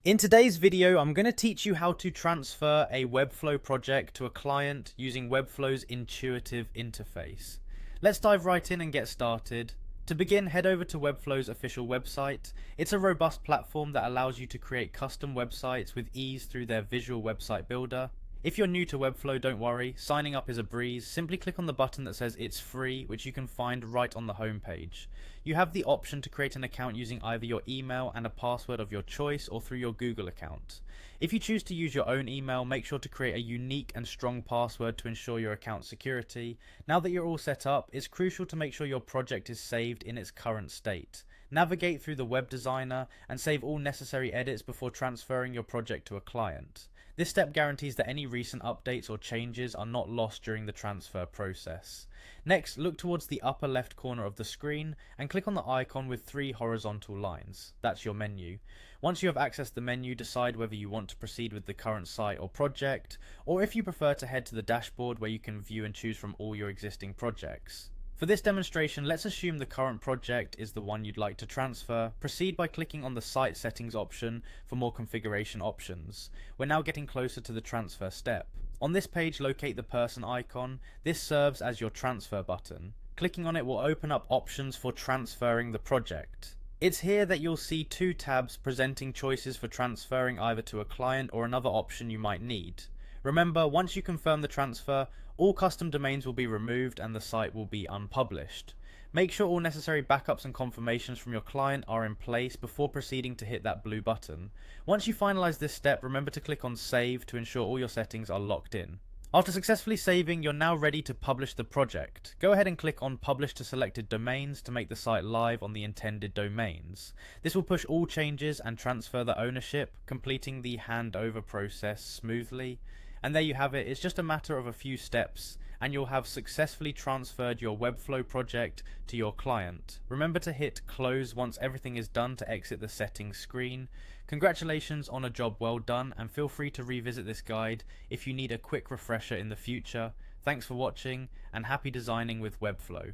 In today's video, I'm going to teach you how to transfer a Webflow project to a client using Webflow's intuitive interface. Let's dive right in and get started. To begin, head over to Webflow's official website. It's a robust platform that allows you to create custom websites with ease through their visual website builder. If you're new to Webflow, don't worry, signing up is a breeze. Simply click on the button that says it's free, which you can find right on the home page. You have the option to create an account using either your email and a password of your choice or through your Google account. If you choose to use your own email, make sure to create a unique and strong password to ensure your account security. Now that you're all set up, it's crucial to make sure your project is saved in its current state. Navigate through the web designer and save all necessary edits before transferring your project to a client. This step guarantees that any recent updates or changes are not lost during the transfer process. Next, look towards the upper left corner of the screen and click on the icon with 3 horizontal lines. That's your menu. Once you have accessed the menu, decide whether you want to proceed with the current site or project, or if you prefer to head to the dashboard where you can view and choose from all your existing projects. For this demonstration, let's assume the current project is the one you'd like to transfer. Proceed by clicking on the Site Settings option for more configuration options. We're now getting closer to the transfer step. On this page, locate the person icon. This serves as your transfer button. Clicking on it will open up options for transferring the project. It's here that you'll see 2 tabs presenting choices for transferring either to a client or another option you might need. Remember, once you confirm the transfer, all custom domains will be removed and the site will be unpublished. Make sure all necessary backups and confirmations from your client are in place before proceeding to hit that blue button. Once you finalize this step, remember to click on Save to ensure all your settings are locked in. After successfully saving, you're now ready to publish the project. Go ahead and click on Publish to selected domains to make the site live on the intended domains. This will push all changes and transfer the ownership, completing the handover process smoothly. And there you have it. It's just a matter of a few steps and you'll have successfully transferred your Webflow project to your client. Remember to hit close once everything is done to exit the settings screen. Congratulations on a job well done, and feel free to revisit this guide if you need a quick refresher in the future. Thanks for watching and happy designing with Webflow.